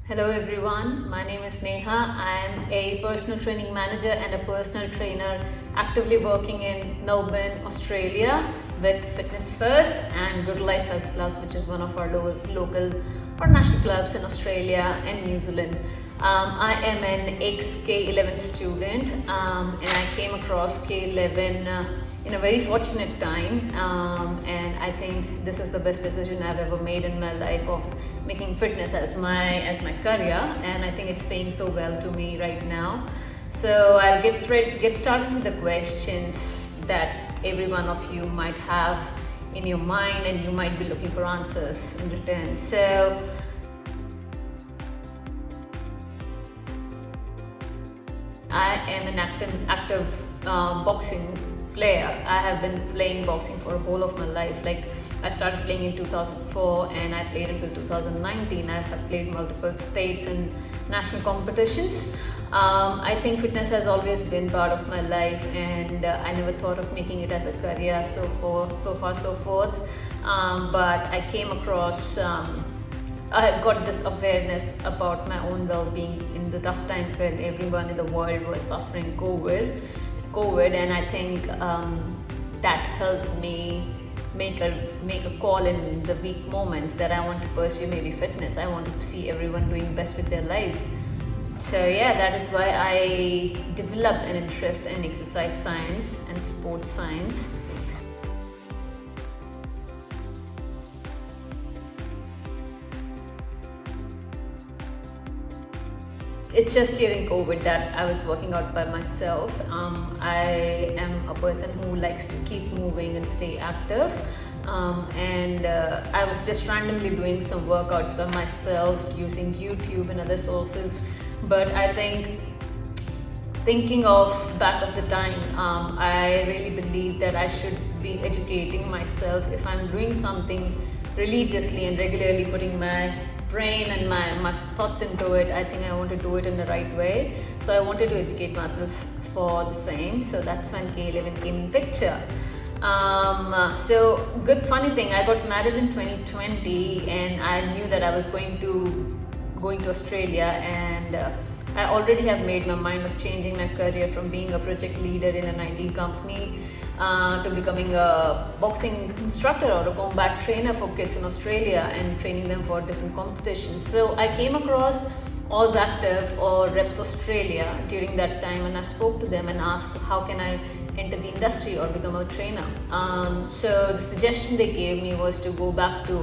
Hello everyone, my name is Neha. I am a personal training manager and a personal trainer actively working in Melbourne, Australia with Fitness First and Good Life Health Clubs, which is one of our local or national clubs in Australia and New Zealand. I am an ex K11 student and I came across K11 in a very fortunate time, and I think this is the best decision I've ever made in my life of making fitness as my career, and I think it's paying so well to me right now. So I'll get started with the questions that every one of you might have in your mind, and you might be looking for answers in return. So I am an active boxing player. I have been playing boxing for a whole of my life. Like, I started playing in 2004 and I played until 2019. I have played multiple states and national competitions. I think fitness has always been part of my life, and I never thought of making it as a career, so forth. But I came across I got this awareness about my own well-being in the tough times when everyone in the world was suffering COVID, and I think that helped me make a call in the weak moments that I want to pursue maybe fitness. I want to see everyone doing best with their lives. So yeah, that is why I developed an interest in exercise science and sports science. It's just during COVID that I was working out by myself. I am a person who likes to keep moving and stay active. And I was just randomly doing some workouts by myself using YouTube and other sources. But I think, thinking of back of the time, I really believe that I should be educating myself. If I'm doing something religiously and regularly, putting my brain and my thoughts into it, I think I want to do it in the right way. So I wanted to educate myself for the same. So that's when K11 came in picture. So good funny thing, I got married in 2020 and I knew that I was going to Australia, and I already have made my mind of changing my career from being a project leader in an IT company to becoming a boxing instructor or a combat trainer for kids in Australia and training them for different competitions. So I came across Oz Active or Reps Australia during that time, and I spoke to them and asked how can I enter the industry or become a trainer. So the suggestion they gave me was to go back to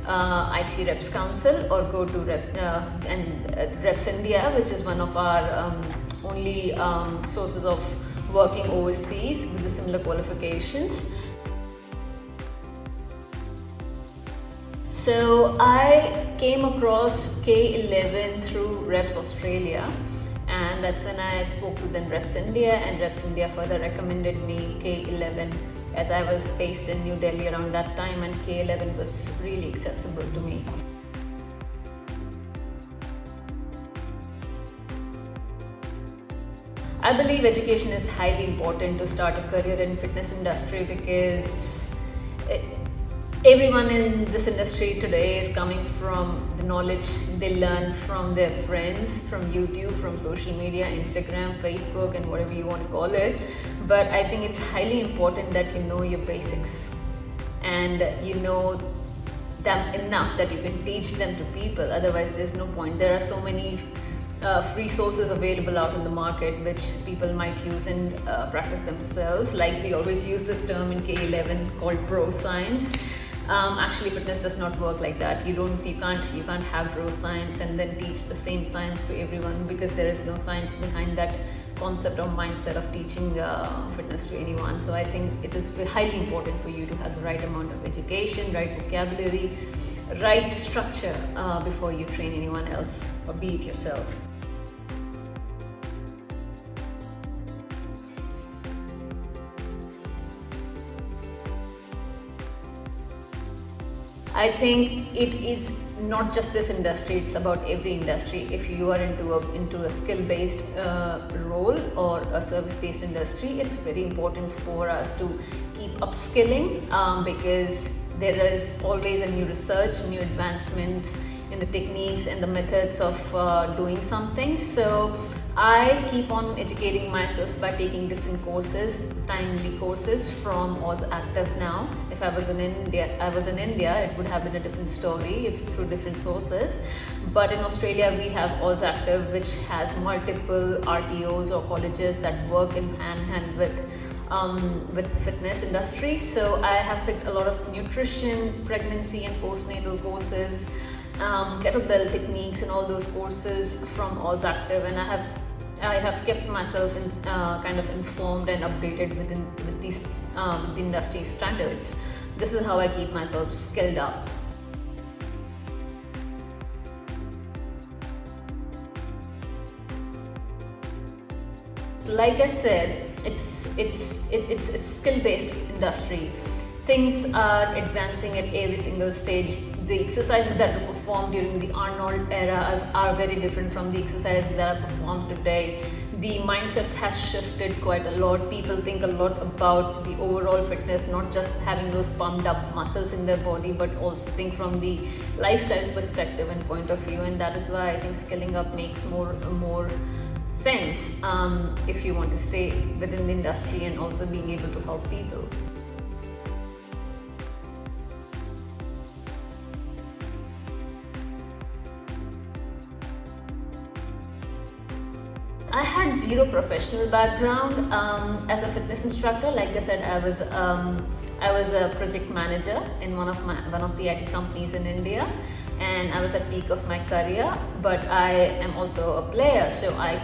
IC Reps Council or go to Reps India, which is one of our only sources of working overseas with the similar qualifications. So I came across K11 through Reps Australia, and that's when I spoke to then Reps India, and Reps India further recommended me K11 as I was based in New Delhi around that time, and K11 was really accessible to me. I believe education is highly important to start a career in fitness industry, because everyone in this industry today is coming from the knowledge they learn from their friends, from YouTube, from social media, Instagram, Facebook, and whatever you want to call it. But I think it's highly important that you know your basics and you know them enough that you can teach them to people. Otherwise, there's no point. There are so many free sources available out in the market which people might use and practice themselves. Like, we always use this term in K11 called bro science. Actually, fitness does not work like that. You can't have bro science and then teach the same science to everyone, because there is no science behind that concept or mindset of teaching fitness to anyone. So I think it is highly important for you to have the right amount of education, right vocabulary, right structure before you train anyone else or be it yourself. I think it is not just this industry, it's about every industry. If you are into a skill-based role or a service-based industry, it's very important for us to keep upskilling, because there is always a new research, new advancements in the techniques and the methods of doing something. So I keep on educating myself by taking different courses, timely courses from Oz Active now. If I was in India, it would have been a different story if through different sources. But in Australia, we have Oz Active, which has multiple RTOs or colleges that work in hand with the fitness industry. So I have picked a lot of nutrition, pregnancy and postnatal courses, kettlebell techniques and all those courses from Oz Active, and I have kept myself kind of informed and updated with these the industry standards. This is how I keep myself skilled up. Like I said, it's a skill-based industry. Things are advancing at every single stage. The exercises that were performed during the Arnold era are very different from the exercises that are performed today. The mindset has shifted quite a lot. People think a lot about the overall fitness, not just having those pumped up muscles in their body, but also think from the lifestyle perspective and point of view. And that is why I think skilling up makes more sense if you want to stay within the industry and also being able to help people. I had zero professional background as a fitness instructor. Like I said, I was a project manager in one of the IT companies in India, and I was at peak of my career. But I am also a player, so I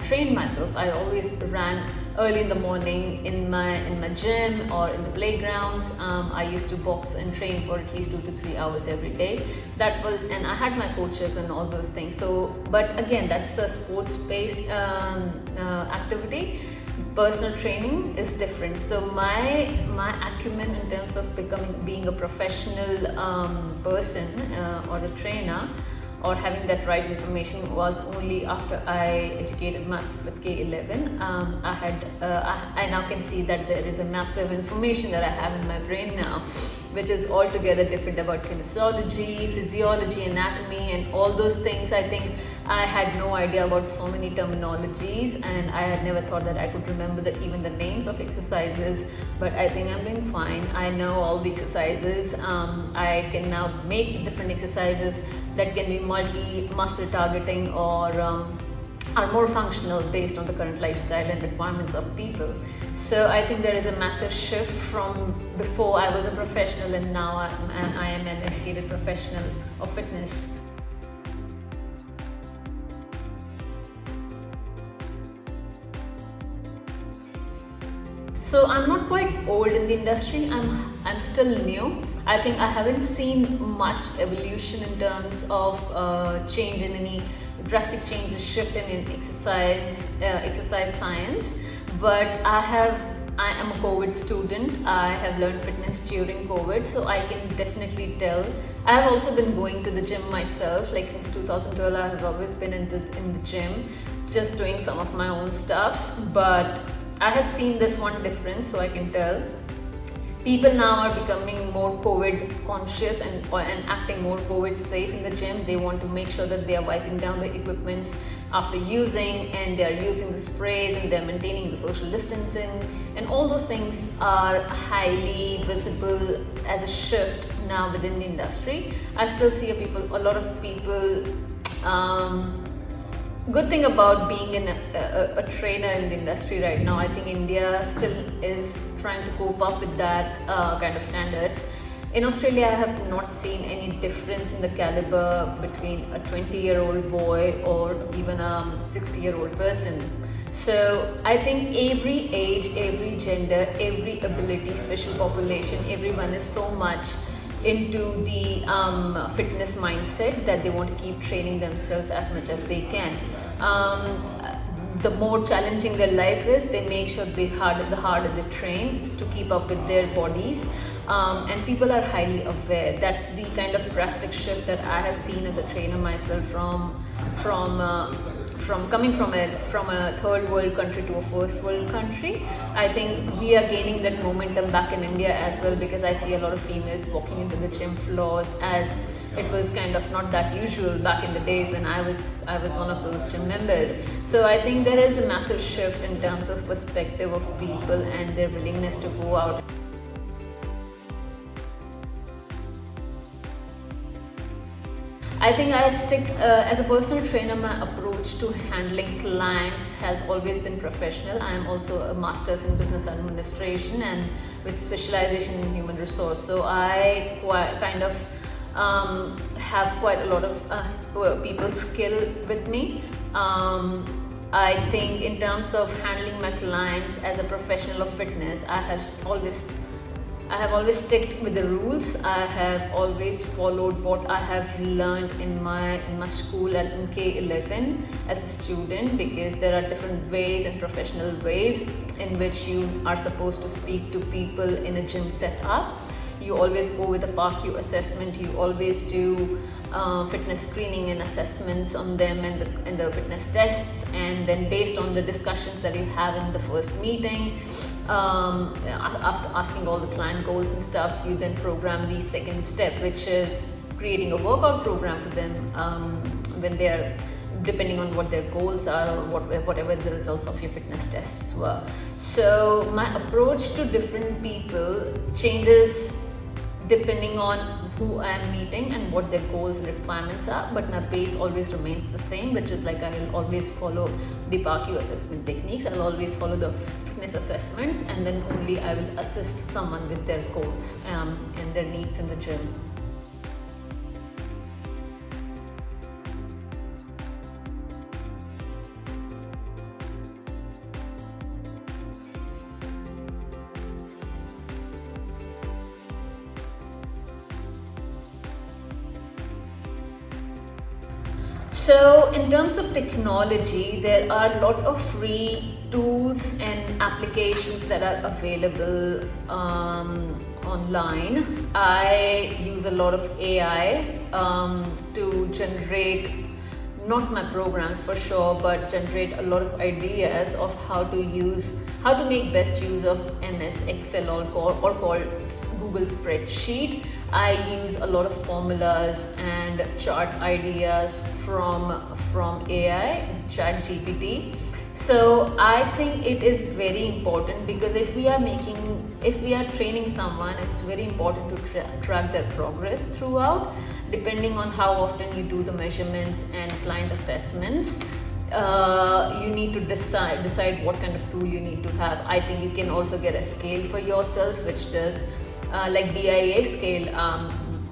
trained myself. I always ran early in the morning in my gym or in the playgrounds. I used to box and train for at least 2 to 3 hours every day. And I had my coaches and all those things. So, but again, that's a sports-based activity. Personal training is different. So my acumen in terms of being a professional person or a trainer, or having that right information, was only after I educated myself with K11. I now can see that there is a massive information that I have in my brain now, which is altogether different about kinesiology, physiology, anatomy, and all those things. I think I had no idea about so many terminologies, and I had never thought that I could remember even the names of exercises. But I think I'm doing fine. I know all the exercises. I can now make different exercises that can be multi-muscle targeting or are more functional based on the current lifestyle and requirements of people. So I think there is a massive shift from before I was a professional and now I am an educated professional of fitness. So I'm not quite old in the industry. I'm still new. I think I haven't seen much evolution in terms of change in any drastic changes, shift in exercise science. But I am a COVID student. I have learned fitness during COVID, so I can definitely tell. I have also been going to the gym myself. Like since 2012, I have always been in the gym, just doing some of my own stuffs. But I have seen this one difference, so I can tell. People now are becoming more COVID conscious and acting more COVID safe in the gym. They want to make sure that they are wiping down the equipments after using, and they are using the sprays, and they're maintaining the social distancing, and all those things are highly visible as a shift now within the industry. I still see a lot of people. Good thing about being a trainer in the industry right now, I think India still is trying to cope up with that kind of standards. In Australia, I have not seen any difference in the caliber between a 20-year-old boy or even a 60-year-old person. So I think every age, every gender, every ability, special population, everyone is so much into the fitness mindset that they want to keep training themselves as much as they can. The more challenging their life is, they make sure the harder they train to keep up with their bodies. And people are highly aware. That's the kind of drastic shift that I have seen as a trainer myself from from coming from a third world country to a first world country, I think we are gaining that momentum back in India as well, because I see a lot of females walking into the gym floors, as it was kind of not that usual back in the days when I was one of those gym members. So I think there is a massive shift in terms of perspective of people and their willingness to go out. I think I stick, as a personal trainer, my approach to handling clients has always been professional. I am also a master's in business administration and with specialization in human resource. So I kind of have quite a lot of people skill with me. I think in terms of handling my clients as a professional of fitness, I have always sticked with the rules. I have always followed what I have learned in my school at in K11 as a student, because there are different ways and professional ways in which you are supposed to speak to people in a gym setup. You always go with a PARQ assessment. You always do fitness screening and assessments on them and the fitness tests, and then based on the discussions that you have in the first meeting, after asking all the client goals and stuff, you then program the second step, which is creating a workout program for them when they are, depending on what their goals are or whatever the results of your fitness tests were. So my approach to different people changes depending on who I'm meeting and what their goals and requirements are, but my base always remains the same, which is like I will always follow the PARQ assessment techniques. I'll always follow the fitness assessments, and then only I will assist someone with their goals and their needs in the gym. So in terms of technology, there are a lot of free tools and applications that are available online. I use a lot of AI to generate, not my programs for sure, but generate a lot of ideas of how to make best use of MS Excel or called Google Spreadsheet. I use a lot of formulas and chart ideas from AI, ChatGPT. So I think it is very important, because if we are training someone, it's very important to track their progress throughout, depending on how often you do the measurements and client assessments. You need to decide what kind of tool you need to have. I think you can also get a scale for yourself, which does like BIA scale.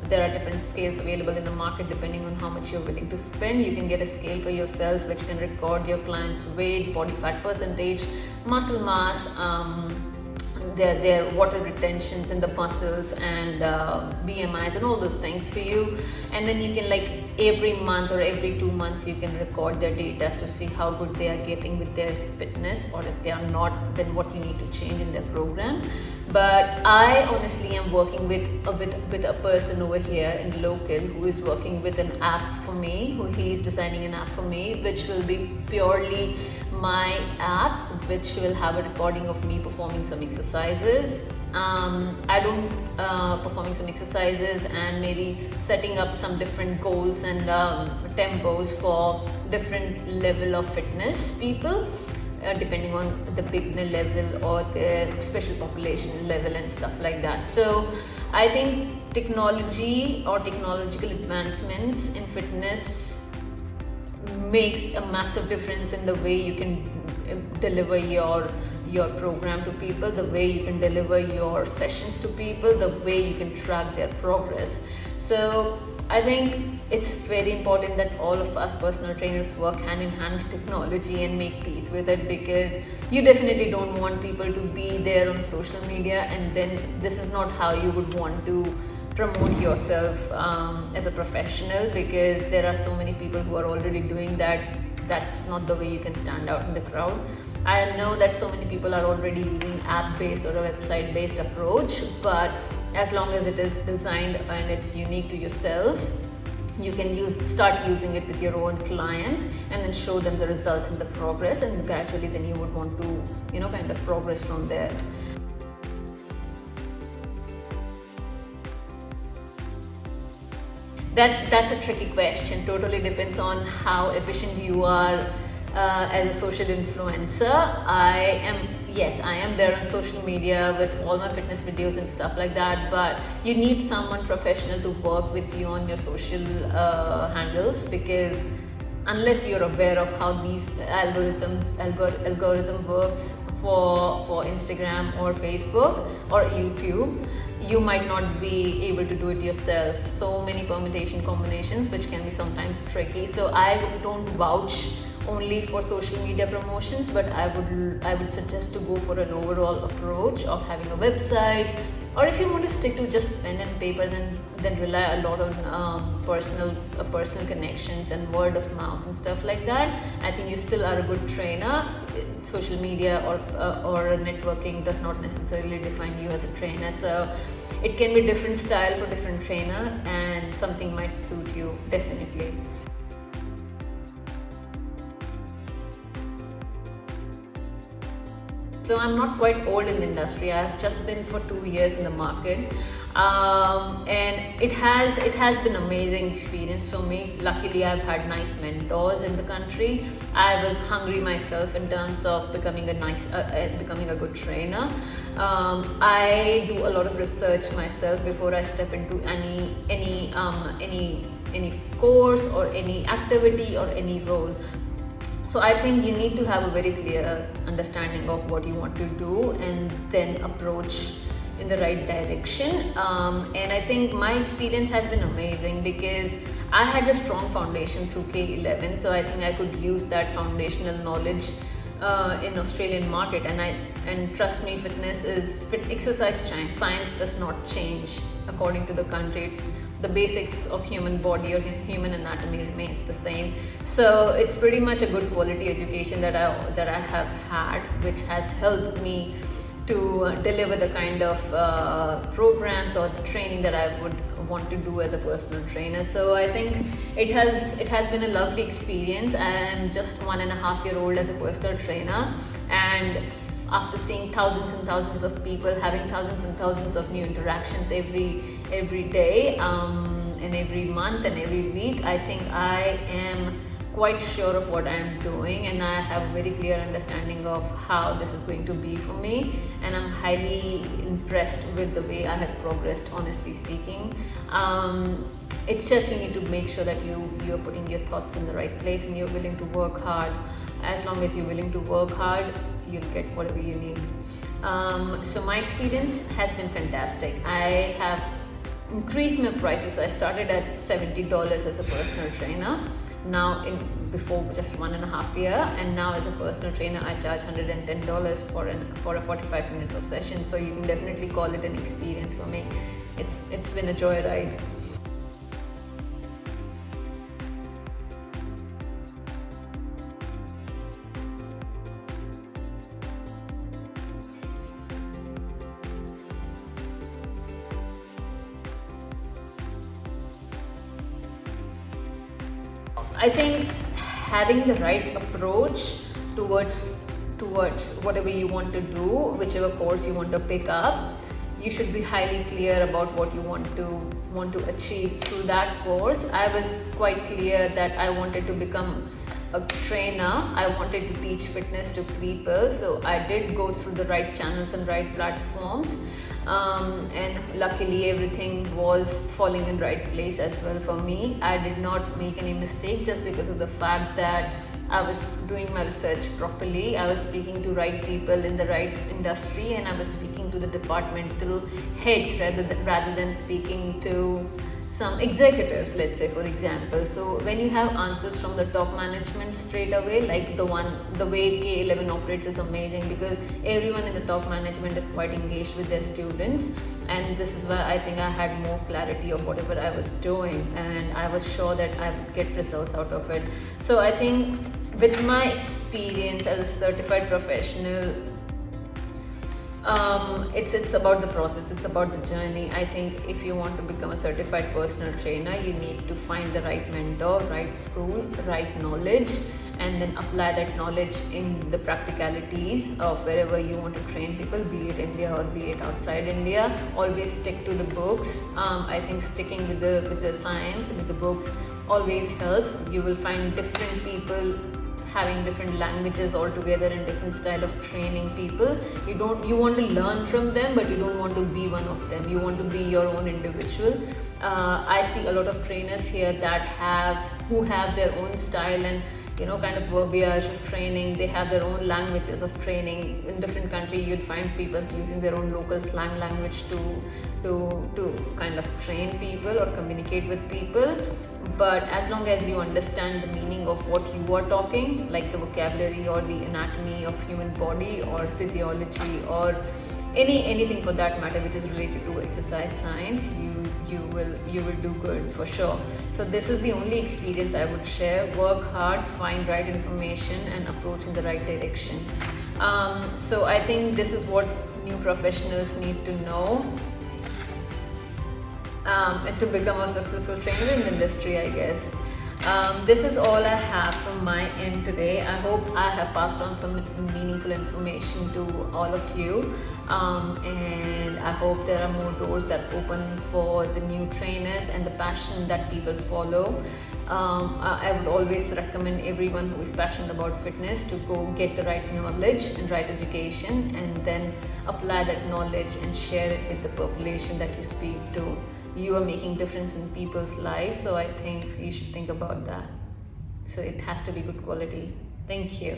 There are different scales available in the market depending on how much you're willing to spend. You can get a scale for yourself which can record your client's weight, body fat percentage, muscle mass, their water retentions in the muscles, and BMIs and all those things for you. And then you can, like, every month or every 2 months, you can record their data to see how good they are getting with their fitness, or if they are not, then what you need to change in their program. But I honestly am working with a person over here in local who is working with an app for me, he is designing an app for me, which will be purely my app, which will have a recording of me performing some exercises. Performing some exercises and maybe setting up some different goals and tempos for different level of fitness people, depending on the beginner level or the special population level and stuff like that. So I think technology or technological advancements in fitness makes a massive difference in the way you can deliver your program to people, the way you can deliver your sessions to people, the way you can track their progress. So I think it's very important that all of us personal trainers work hand in hand with technology and make peace with it, because you definitely don't want people to be there on social media and then this is not how you would want to promote yourself as a professional, because there are so many people who are already doing that. That's not the way you can stand out in the crowd. I know that so many people are already using app-based or a website-based approach, but as long as it is designed and it's unique to yourself, you can start using it with your own clients and then show them the results and the progress, and gradually then you would want to kind of progress from there. That's a tricky question. Totally depends on how efficient you are as a social influencer. I am there on social media with all my fitness videos and stuff like that, but you need someone professional to work with you on your social handles, because unless you're aware of how these algorithm works for Instagram or Facebook or YouTube, you might not be able to do it yourself. So many permutation combinations which can be sometimes tricky. So I don't vouch only for social media promotions, but I would suggest to go for an overall approach of having a website, or if you want to stick to just pen and paper, then rely a lot on personal connections and word of mouth and stuff like that. I think you still are a good trainer. Social media or networking does not necessarily define you as a trainer. So it can be different style for different trainer, and something might suit you definitely. So I'm not quite old in the industry. I've just been for 2 years in the market, and it has been amazing experience for me. Luckily, I've had nice mentors in the country. I was hungry myself in terms of becoming a good trainer. I do a lot of research myself before I step into any course or any activity or any role. So I think you need to have a very clear understanding of what you want to do and then approach in the right direction. And I think my experience has been amazing because I had a strong foundation through K11. So I think I could use that foundational knowledge in Australian market. And trust me, exercise science does not change according to the country. The basics of human body or human anatomy remains the same. So it's pretty much a good quality education that I have had, which has helped me to deliver the kind of programs or the training that I would want to do as a personal trainer. So I think it has been a lovely experience. I am just 1.5 years old as a personal trainer, and after seeing thousands and thousands of people, having thousands and thousands of new interactions every day, and every month and every week, I think I am quite sure of what I am doing, and I have a very clear understanding of how this is going to be for me, and I'm highly impressed with the way I have progressed, honestly speaking. It's just you need to make sure that you're putting your thoughts in the right place and you're willing to work hard. As long as you're willing to work hard, you'll get whatever you need. So my experience has been fantastic. I have increased my prices. I started at $70 as a personal trainer. Now before just 1.5 years, and now as a personal trainer I charge $110 for a 45 minutes of session. So you can definitely call it an experience for me. It's been a joyride. I think having the right approach towards whatever you want to do, whichever course you want to pick up, you should be highly clear about what you want to achieve through that course. I was quite clear that I wanted to become a trainer. I wanted to teach fitness to people, so I did go through the right channels and right platforms. And luckily everything was falling in right place as well for me. I did not make any mistake just because of the fact that I was doing my research properly. I was speaking to right people in the right industry, and I was speaking to the departmental heads rather than speaking to some executives, let's say, for example. So when you have answers from the top management straight away, like the way K11 operates is amazing, because everyone in the top management is quite engaged with their students, and this is why I think I had more clarity of whatever I was doing, and I was sure that I would get results out of it. So I think with my experience as a certified professional, It's about the process. It's about the journey. I think if you want to become a certified personal trainer, you need to find the right mentor, right school, right knowledge, and then apply that knowledge in the practicalities of wherever you want to train people, be it India or be it outside India. Always stick to the books. I think sticking with the science, with the books, always helps. You will find different people having different languages altogether and different style of training people. You want to learn from them, but you don't want to be one of them. You want to be your own individual. I see a lot of trainers here who have their own style and kind of verbiage of training. They have their own languages of training. In different country, you'd find people using their own local slang language to kind of train people or communicate with people. But as long as you understand the meaning of what you are talking, like the vocabulary or the anatomy of human body or physiology or anything for that matter which is related to exercise science, you will do good for sure. So this is the only experience I would share. Work hard, find right information, and approach in the right direction. So I think this is what new professionals need to know, and to become a successful trainer in the industry, I guess. This is all I have from my end today. I hope I have passed on some meaningful information to all of you, and I hope there are more doors that open for the new trainers and the passion that people follow. I would always recommend everyone who is passionate about fitness to go get the right knowledge and right education, and then apply that knowledge and share it with the population that you speak to. You are making difference in people's lives, so I think you should think about that. So it has to be good quality. Thank you.